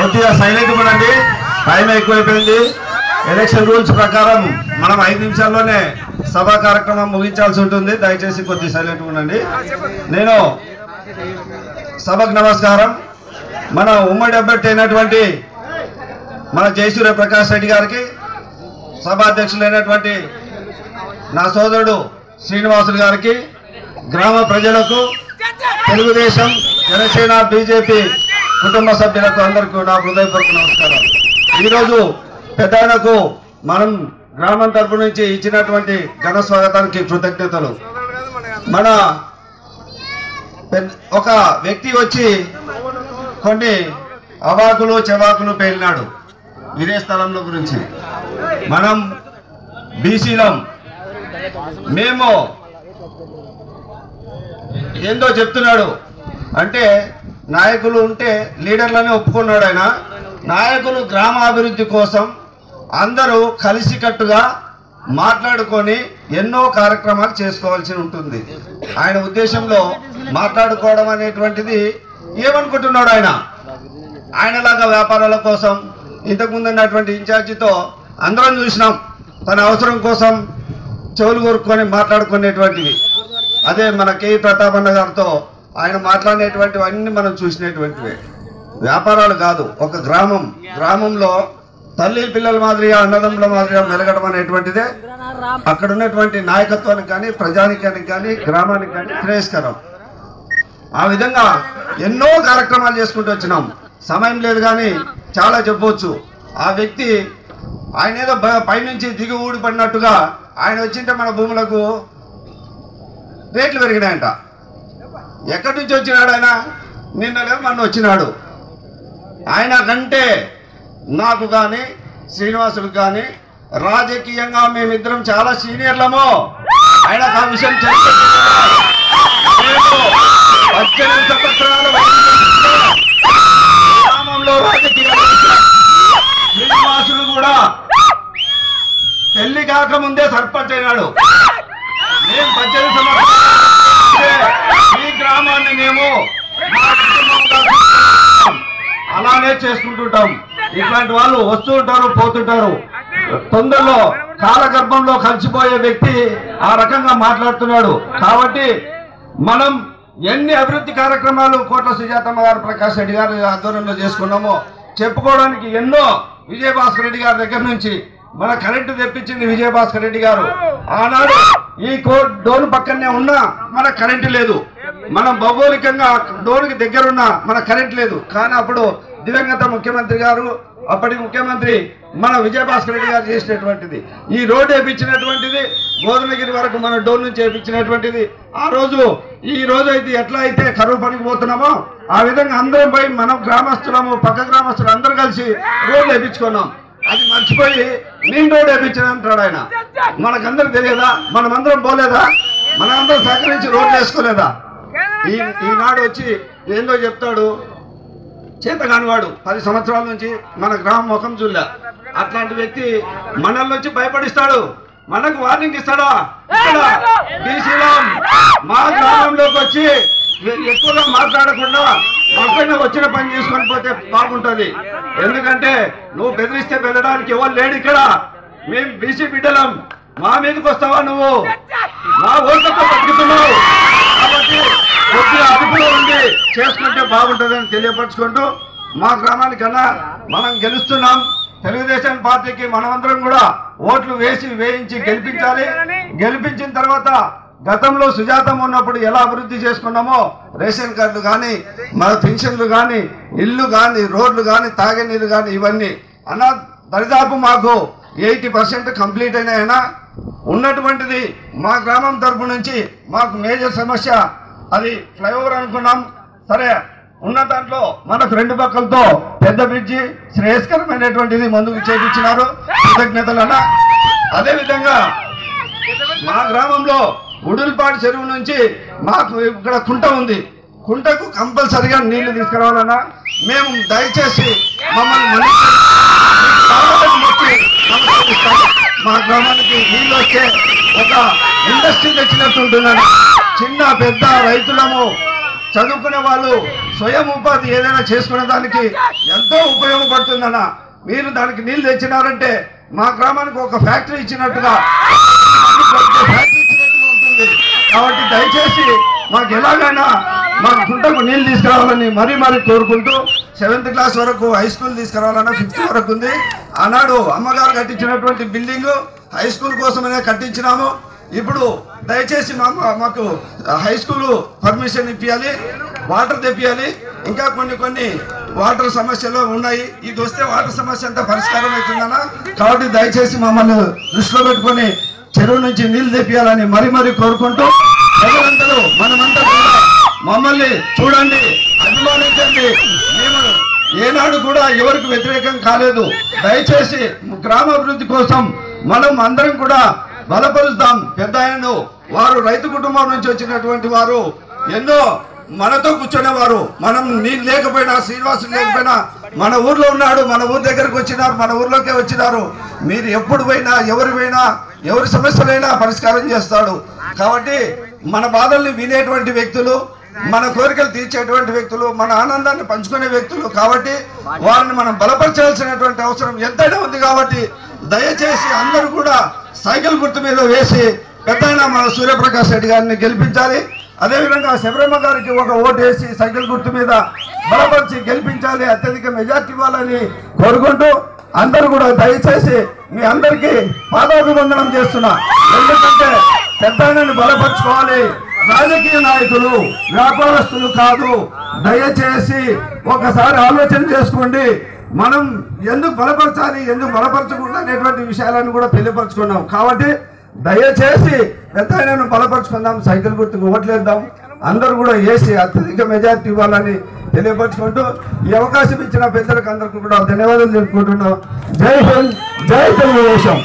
కొద్దిగా సైలెంట్ ఉండండి, టైం ఎక్కువైపోయింది. ఎలక్షన్ రూల్స్ ప్రకారం మనం 5 నిమిషాల్లోనే సభా కార్యక్రమం ముగించాల్సి ఉంటుంది. దయచేసి కొద్దిగా సైలెంట్ ఉండండి. నేను సభకు నమస్కారం. మన ఉమ్మడి అభ్యర్థి అయినటువంటి మన జయసూర్య ప్రకాష్ రెడ్డి గారికి, సభాధ్యక్షులైనటువంటి నా సోదరుడు శ్రీనివాసులు గారికి, గ్రామ ప్రజలకు, తెలుగుదేశం, జనసేన, బీజేపీ కుటుంబ సభ్యులకు అందరికీ నా హృదయపూర్వక నమస్కారం. ఈరోజు పెద్దలకు మనం గ్రామం తరపు నుంచి ఇచ్చినటువంటి ఘన స్వాగతానికి కృతజ్ఞతలు. మన ఒక వ్యక్తి వచ్చి కొన్ని అవాకులు చెవాకులు పేలినాడు ఇదే స్థలంలో గురించి. మనం బీసీలం, మేము ఏందో చెప్తున్నాడు అంటే నాయకులు ఉంటే లీడర్లనే ఒప్పుకున్నాడు ఆయన. నాయకులు గ్రామాభివృద్ధి కోసం అందరూ కలిసికట్టుగా మాట్లాడుకొని ఎన్నో కార్యక్రమాలు చేసుకోవాల్సి ఉంటుంది. ఆయన ఉద్దేశంలో మాట్లాడుకోవడం అనేటువంటిది ఏమనుకుంటున్నాడు ఆయనలాగా వ్యాపారాల కోసం ఇంతకుముందు ఉన్నటువంటి ఇన్ఛార్జితో అందరం చూసినాం. తన అవసరం కోసం చెవులు కోరుకొని మాట్లాడుకునేటువంటివి. అదే మన కేఈ ప్రతాపన్న గారితో ఆయన మాట్లాడినటువంటివన్నీ మనం చూసినటువంటివే. వ్యాపారాలు కాదు, ఒక గ్రామంలో తల్లి పిల్లల మాదిరిగా అన్నదమ్ముల మాదిరిగా మెలగడం అనేటువంటిదే అక్కడ ఉన్నటువంటి నాయకత్వానికి కానీ, ప్రజానికానికి కానీ, గ్రామానికి కానీ శ్రేయస్కరం. ఆ విధంగా ఎన్నో కార్యక్రమాలు చేసుకుంటూ వచ్చినాం. సమయం లేదు కానీ చాలా చెప్పవచ్చు. ఆ వ్యక్తి ఆయన ఏదో పైనుంచి దిగి ఊడిపడినట్టుగా ఆయన వచ్చింటే మన భూములకు రేట్లు పెరిగినాయంట. ఎక్కడి నుంచి వచ్చినాడు ఆయన? నిన్న లేదు మొన్న వచ్చినాడు. ఆయన కంటే నాకు కానీ శ్రీనివాసులకు కానీ రాజకీయంగా మేమిద్దరం చాలా సీనియర్లము. ఆయన ఆ విషయం 18 సంవత్సరాల గ్రామంలో రాజకీయాలు శ్రీనివాసులు కూడా పెళ్లి కాకముందే సర్పంచ్ అయినాడు. మేము 18 సంవత్సరాలు ఈ గ్రామాన్ని మేము అలానే చేసుకుంటుంటాం. ఇట్లాంటి వాళ్ళు వస్తూ ఉంటారు, పోతుంటారు. తొందరలో కాలగర్భంలో కలిసిపోయే వ్యక్తి ఆ రకంగా మాట్లాడుతున్నాడు. కాబట్టి మనం ఎన్ని అభివృద్ధి కార్యక్రమాలు కోట్ల సుజాతమ్మ గారు, ప్రకాష్ రెడ్డి గారు ఆధ్వర్యంలో చేసుకున్నామో చెప్పుకోవడానికి ఎన్నో. విజయభాస్కర్ రెడ్డి గారి దగ్గర నుంచి మన కరెంటు తెప్పించింది విజయభాస్కర్ రెడ్డి గారు. ఆనాడు ఈ డోన్ పక్కనే ఉన్నా మన కరెంటు లేదు. మనం భౌగోళికంగా డోన్కి దగ్గరున్న మన కరెంట్ లేదు. కానీ అప్పుడు దివంగత ముఖ్యమంత్రి గారు, అప్పటి ముఖ్యమంత్రి మన విజయభాస్కర్ రెడ్డి గారు చేసినటువంటిది, ఈ రోడ్డు వేయించినటువంటిది, గోధుమగిరి వరకు మన డోన్ నుంచి వేయించినటువంటిది. ఈ రోజు అయితే ఎట్లా అయితే కరువు పనికి పోతున్నామో ఆ విధంగా అందరం పోయి మనం గ్రామస్తులము, పక్క గ్రామస్తులు అందరూ కలిసి రోడ్లు వేయించుకున్నాం. అది మర్చిపోయి నేను రోడ్డు వేయించాను అంటాడు ఆయన. మనకందరూ తెలియదా? మనమందరం పోలేదా? మనందరం సహకరించి రోడ్లు వేసుకోలేదా? ఈనాడు వచ్చి ఏందో చెప్తాడు. చేతగానివాడు 10 సంవత్సరాల నుంచి మన గ్రామం ముఖం చూడలే. అట్లాంటి వ్యక్తి మనల్ని వచ్చి భయపడిస్తాడు, మనకు వార్నింగ్ ఇస్తాడా? ఇక్కడ బీసీలో మా గ్రామంలోకి వచ్చి ఎక్కువగా మాట్లాడకుండా పక్కన వచ్చిన పని చేసుకొని పోతే బాగుంటుంది. ఎందుకంటే నువ్వు బెదిరిస్తే వెళ్ళడానికి ఎవరు లేడు ఇక్కడ. మేము బీసీ బిడ్డలం, మా మీదకి వస్తావా? నువ్వు మా ఓట్లతో బతుకుతున్నావు. కాబట్టి కొద్దిగా అదుపులో ఉండి చేసుకుంటే బాగుంటుందని తెలియపరచుకుంటూ, మా గ్రామానికన్నా మనం గెలుస్తున్నాం. తెలుగుదేశం పార్టీకి మనమందరం కూడా ఓట్లు వేయించి గెలిపించాలి. గెలిపించిన తర్వాత గతంలో సుజాతం ఉన్నప్పుడు ఎలా అభివృద్ధి చేసుకున్నామో రేషన్ కార్డులు కానీ, మన పెన్షన్లు కానీ, ఇల్లు కానీ, రోడ్లు కానీ, తాగే నీళ్ళు కానీ, ఇవన్నీ దరిదాపు మాకు 80% కంప్లీట్ అయినాయనా. ఉన్నటువంటిది మా గ్రామం తరపు నుంచి మాకు మేజర్ సమస్య అది ఫ్లైఓవర్ అనుకున్నాం. సరే, ఉన్న దాంట్లో మనకు 2 పక్కలతో పెద్ద బ్రిడ్జి శ్రేయస్కరమైనటువంటిది ముందుకు చేపించినారు, కృతజ్ఞతలన్నా. అదేవిధంగా మా గ్రామంలో ఉడుల్పాడు చెరువు నుంచి మాకు ఇక్కడ కుంట ఉంది. కుంటకు కంపల్సరిగా నీళ్లు తీసుకురావాలన్నా. మేము దయచేసి మమ్మల్ని మా గ్రామానికి నీళ్ళు వస్తే ఒక ఇండస్ట్రీ తెచ్చినట్టు ఉంటున్నాను. చిన్న పెద్ద రైతులము చదువుకునే వాళ్ళు స్వయం ఉపాధి ఏదైనా చేసుకునే దానికి ఎంతో ఉపయోగపడుతుందన్న. మీరు దానికి నీళ్లు తెచ్చినారంటే మా గ్రామానికి ఒక ఫ్యాక్టరీ ఇచ్చినట్టుగా ఉంటుంది. కాబట్టి దయచేసి మాకు ఎలాగైనా మా గుంటకు నీళ్లు తీసుకురావాలని మరీ కోరుకుంటూ 7th క్లాస్ వరకు హై స్కూల్ తీసుకురావాలన్నా 5th వరకు ఉంది. ఆనాడు అమ్మగారు కట్టించినటువంటి బిల్డింగ్ హై స్కూల్ కోసమనే కట్టించినాము. ఇప్పుడు దయచేసి మాకు హై స్కూల్ పర్మిషన్ ఇప్పించాలి, వాటర్ తెప్పియాలి. ఇంకా కొన్ని వాటర్ సమస్యలు ఉన్నాయి. ఇది వస్తే వాటర్ సమస్య అంతా పరిష్కారం అవుతుందన్న. కాబట్టి దయచేసి మమ్మల్ని దృష్టిలో పెట్టుకొని చెరువు నుంచి నీళ్లు తెప్పియాలని మరీ కోరుకుంటూ ప్రజలందరూ మనమంతా కూడా మమ్మల్ని చూడండి, అభిమానించండి. మేము ఏనాడు కూడా ఎవరికి వ్యతిరేకం కాలేదు. దయచేసి గ్రామాభివృద్ధి కోసం మనం అందరం కూడా బలపరుస్తాం. పెద్ద ఆయనను వారు రైతు కుటుంబం నుంచి వచ్చినటువంటి వారు ఎన్నో మనతో కూర్చునేవారు. మనం నీళ్ళు లేకపోయినా శ్రీనివాసులు లేకపోయినా మన ఊర్లో ఉన్నాడు, మన ఊరి దగ్గరకు వచ్చినారు, మన ఊర్లోకే వచ్చినారు. మీరు ఎప్పుడు పోయినా ఎవరి సమస్యలైనా పరిష్కారం చేస్తాడు. కాబట్టి మన బాధల్ని వినేటువంటి వ్యక్తులు, మన కోరికలు తీర్చేటువంటి వ్యక్తులు, మన ఆనందాన్ని పంచుకునే వ్యక్తులు. కాబట్టి వారిని మనం బలపరచాల్సినటువంటి అవసరం ఎంతైనా ఉంది. కాబట్టి దయచేసి అందరూ కూడా సైకిల్ గుర్తు మీద వేసి పెద్దయినా మన సూర్యప్రకాష్ రెడ్డి గారిని గెలిపించాలి. అదేవిధంగా శబరమ్మ గారికి ఒక ఓటు వేసి సైకిల్ గుర్తు మీద బలపరిచి గెలిపించాలి, అత్యధిక మెజార్టీ ఇవ్వాలని కోరుకుంటూ అందరూ కూడా దయచేసి మీ అందరికీ పాదాభివందనం చేస్తున్నా. ఎందుకంటే పెద్దయినని బలపరుచుకోవాలి. రాజకీయ నాయకులు వ్యాపారస్తులు కాదు. దయచేసి ఒకసారి ఆలోచన చేసుకోండి. మనం ఎందుకు బలపరచాలి, ఎందుకు బలపరచకూడదు అనేటువంటి విషయాలను కూడా తెలియపరచుకున్నాం. కాబట్టి దయచేసి పెద్దయినను బలపరుచుకుందాం, సైకిల్ గుర్తుకు ఓట్లేద్దాం. అందరూ కూడా వేసి అత్యధిక మెజార్టీ ఇవ్వాలని తెలియపరచుకుంటూ ఈ అవకాశం ఇచ్చిన పెద్దలకు అందరికీ కూడా ధన్యవాదాలు తెలుపుకుంటున్నాం. జై హింద్, జై తెలుగుదేశం.